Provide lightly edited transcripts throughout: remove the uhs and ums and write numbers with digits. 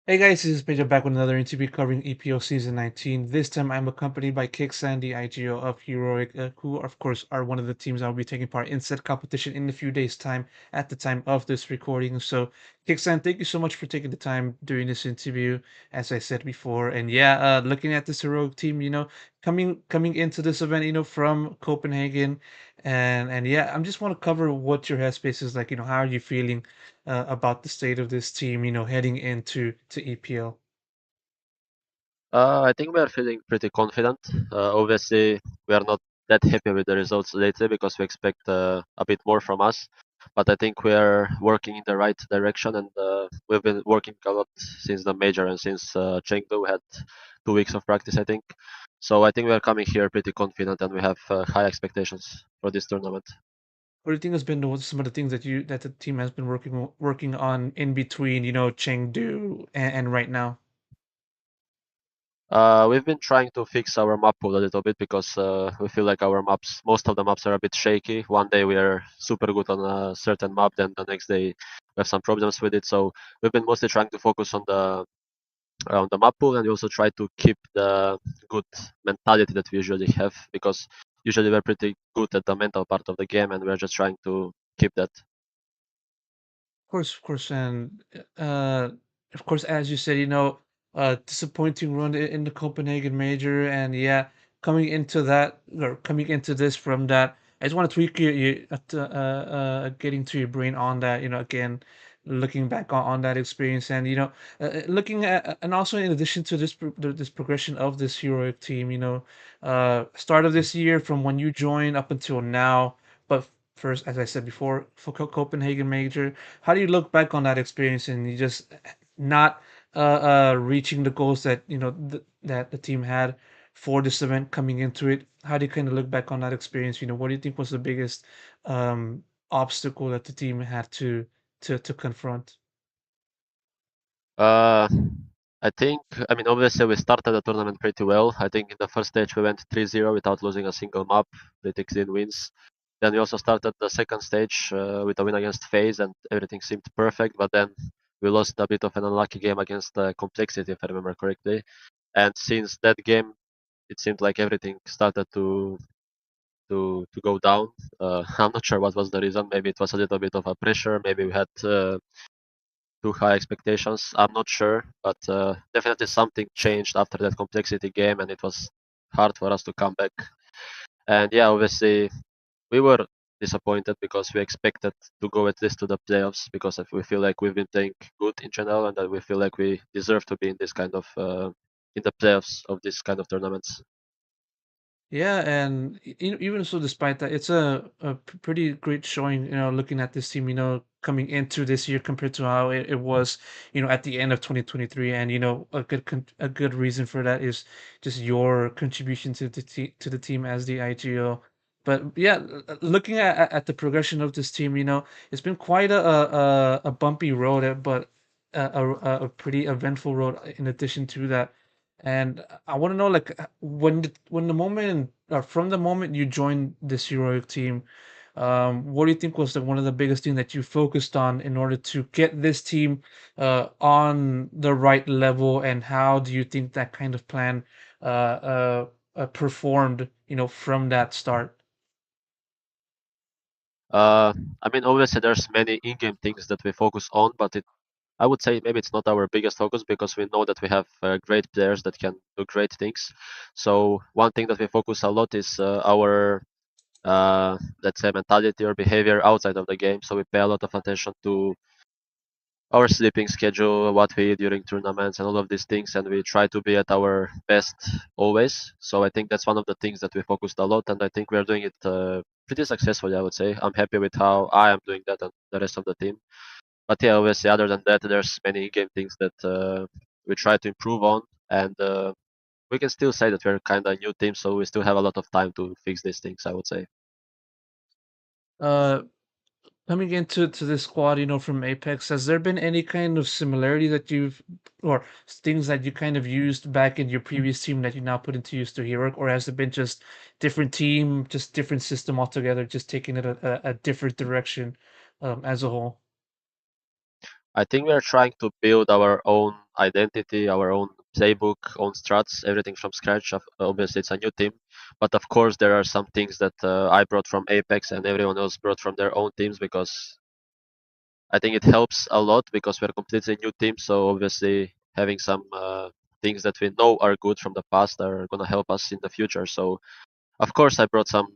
Hey guys, this is Pedro back with another interview covering EPO Season 19. This time I'm accompanied by kyxsan, the IGO of HEROIC, who of course are one of the teams that will be taking part in said competition in a few days' time at the time of this recording. So kyxsan, thank you so much for taking the time during this interview, as I said before. And yeah, looking at this heroic team, coming into this event, from Copenhagen. And yeah, I just want to cover what your headspace is like, how are you feeling about the state of this team, heading into EPL. I think we are feeling pretty confident. Obviously, we are not that happy with the results lately because we expect a bit more from us. But I think we are working in the right direction, and we've been working a lot since the major and since Chengdu. We had 2 weeks of practice, I think. So I think we are coming here pretty confident, and we have high expectations for this tournament. What do you think has been some of the things that the team has been working on in between, Chengdu and right now? We've been trying to fix our map pool a little bit because we feel like our maps, most of the maps are a bit shaky. One day we are super good on a certain map, then the next day we have some problems with it. So we've been mostly trying to focus on the map pool, and we also try to keep the good mentality that we usually have because usually we're pretty good at the mental part of the game, and we're just trying to keep that. Of course, and uh, of course, as you said, disappointing run in the Copenhagen major, and yeah, coming into this from that, I just want to tweak getting to your brain on that, again, looking back on that experience, and looking at, and also in addition to this progression of this heroic team, start of this year from when you joined up until now, but first, as I said before, for Copenhagen major. How do you look back on that experience and you just not reaching the goals that that the team had for this event coming into it? How do you kind of look back on that experience? What do you think was the biggest um, obstacle that the team had to confront? Uh, I think, I mean, obviously we started the tournament pretty well. I think in the first stage we went 3-0 without losing a single map, pretty clean wins. Then we also started the second stage with a win against FaZe, and everything seemed perfect. But then we lost a bit of an unlucky game against Complexity, if I remember correctly. And since that game, it seemed like everything started to go down. I'm not sure what was the reason. Maybe it was a little bit of a pressure. Maybe we had too high expectations. I'm not sure, but definitely something changed after that complexity game, and it was hard for us to come back. And yeah, obviously we were disappointed because we expected to go at least to the playoffs because we feel like we've been playing good in general, and that we feel like we deserve to be in this kind of in the playoffs of this kind of tournaments. Yeah, and even so, despite that, it's pretty great showing. Looking at this team, coming into this year compared to how it was, at the end of 2023, and a good reason for that is just your contribution to the team as the IGO. But yeah, looking at the progression of this team, it's been quite a bumpy road, but a pretty eventful road in addition to that. And I want to know, like, when the moment or from the moment you joined this heroic team, what do you think was one of the biggest thing that you focused on in order to get this team on the right level, and how do you think that kind of plan performed, from that start? Uh, I mean, obviously there's many in-game things that we focus on, but I would say maybe it's not our biggest focus because we know that we have great players that can do great things. So one thing that we focus a lot is our let's say mentality or behavior outside of the game. So we pay a lot of attention to our sleeping schedule, what we eat during tournaments, and all of these things, and we try to be at our best always. So I think that's one of the things that we focused a lot, and I think we are doing it pretty successfully. I would say I'm happy with how I am doing that and the rest of the team. But yeah, obviously, other than that, there's many game things that we try to improve on, and we can still say that we're kind of a new team, so we still have a lot of time to fix these things. I would say. Uh, Coming into this squad, from Apex, has there been any kind of similarity that you've, or things that you kind of used back in your previous team that you now put into use to Heroic, or has it been just different team, just different system altogether, just taking it a different direction as a whole? I think we are trying to build our own identity, our own playbook, own strats, everything from scratch. Obviously, it's a new team, but of course, there are some things that I brought from Apeks and everyone else brought from their own teams because I think it helps a lot because we're completely new team. So obviously, having some things that we know are good from the past are gonna help us in the future. So of course, I brought some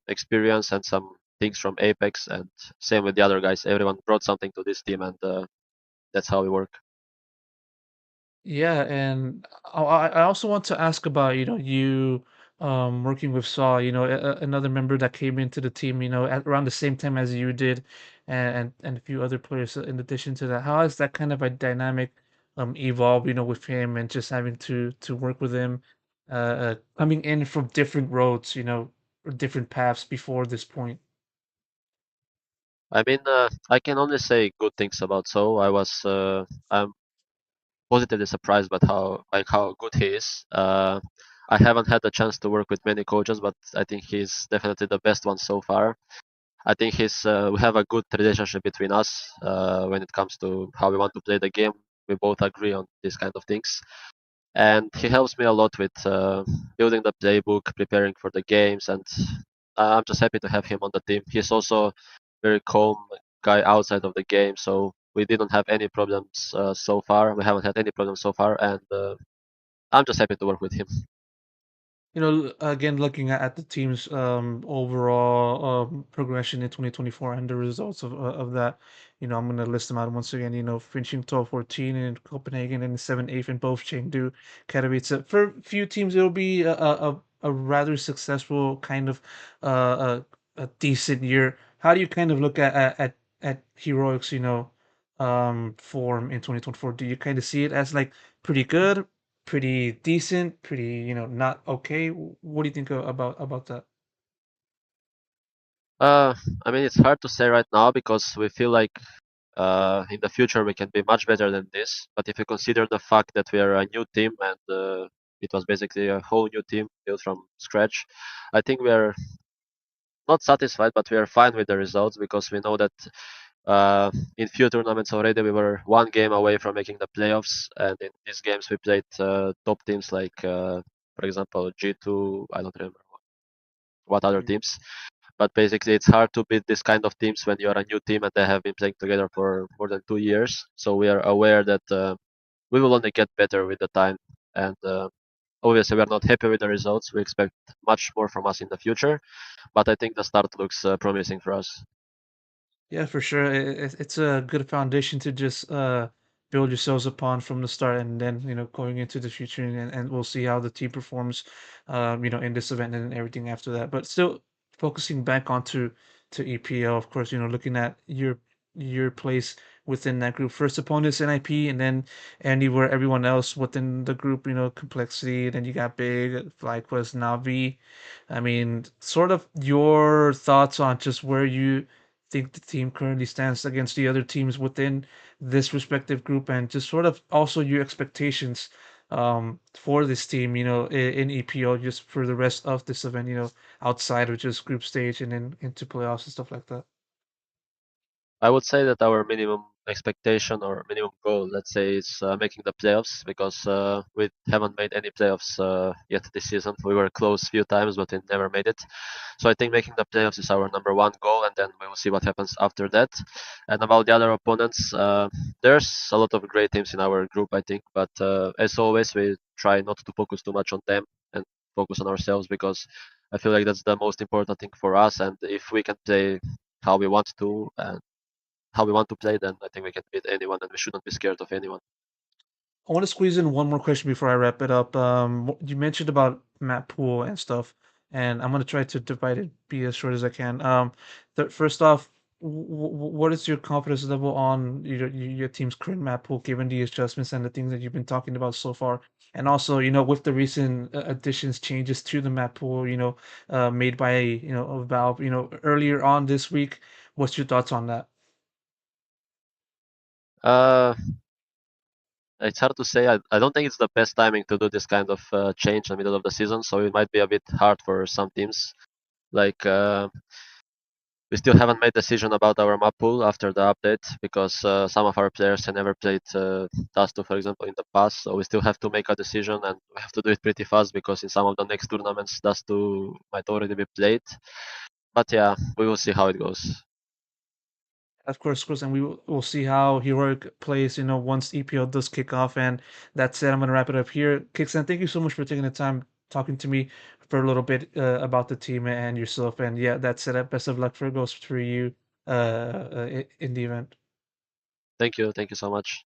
experience and some things from Apex, and same with the other guys. Everyone brought something to this team, and that's how we work. Yeah, and I also want to ask about, you working with Saw, another member that came into the team, at around the same time as you did, and a few other players in addition to that. How has that kind of a dynamic evolved, with him and just having to work with him, coming in from different roads, or different paths before this point? I mean, I can only say good things about So. I'm positively surprised by how good he is. I haven't had the chance to work with many coaches, but I think he's definitely the best one so far. I think we have a good relationship between us when it comes to how we want to play the game. We both agree on these kind of things, and he helps me a lot with building the playbook, preparing for the games, and I'm just happy to have him on the team. He's also very calm guy outside of the game, so we didn't have any problems so far. We haven't had any problems so far, and I'm just happy to work with him. Again, looking at the team's overall progression in 2024 and the results of that, I'm going to list them out once again. Finishing top 14 in Copenhagen and 7th, 8th in both Chengdu, Katowice. For a few teams, it'll be a rather successful kind of a decent year. How do you kind of look at Heroics, form in 2024? Do you kind of see it as like pretty good, pretty decent, pretty, not okay? What do you think about that? Uh, I mean, it's hard to say right now because we feel like in the future we can be much better than this. But if you consider the fact that we are a new team and it was basically a whole new team built from scratch, I think we are not satisfied, but we are fine with the results because we know that in few tournaments already we were one game away from making the playoffs, and in these games we played top teams like, for example, G2. I don't remember what other Mm. teams, but basically it's hard to beat this kind of teams when you are a new team and they have been playing together for more than 2 years. So we are aware that we will only get better with the time, and obviously we are not happy with the results. We expect much more from us in the future, but I think the start looks promising for us. Yeah, for sure. It's a good foundation to just build yourselves upon from the start, and then going into the future, and we'll see how the team performs, in this event and everything after that. But still focusing back onto to EPL, of course, looking at your place within that group. First opponents NIP, and then anywhere everyone else within the group, complexity. Then you got Big, FlyQuest, Navi. I mean, sort of your thoughts on just where you think the team currently stands against the other teams within this respective group, and just sort of also your expectations for this team, in EPO, just for the rest of this event, outside of just group stage and then into playoffs and stuff like that. I would say that our minimum expectation or minimum goal, let's say, is making the playoffs because we haven't made any playoffs yet this season. We were close a few times, but we never made it. So I think making the playoffs is our number one goal, and then we will see what happens after that. And about the other opponents, there's a lot of great teams in our group, I think. But as always, we try not to focus too much on them and focus on ourselves because I feel like that's the most important thing for us. And if we can play how we want to and how we want to play, then I think we can beat anyone, and we shouldn't be scared of anyone. I want to squeeze in one more question before I wrap it up. You mentioned about map pool and stuff, and I'm gonna try to divide it, be as short as I can. First off, what is your confidence level on your team's current map pool, given the adjustments and the things that you've been talking about so far? And also, with the recent additions, changes to the map pool, made by Valve, earlier on this week. What's your thoughts on that? Uh, it's hard to say. I don't think it's the best timing to do this kind of change in the middle of the season, so it might be a bit hard for some teams. Like we still haven't made decision about our map pool after the update because some of our players have never played Dust 2, for example, in the past. So we still have to make a decision, and we have to do it pretty fast because in some of the next tournaments, Dust 2 might already be played. But yeah, we will see how it goes. Of course, and we'll see how Heroic plays, once EPL does kick off. And that said, I'm gonna wrap it up here. Kyxsan, thank you so much for taking the time talking to me for a little bit about the team and yourself. And yeah, that said, best of luck for goes for you in the event. Thank you so much.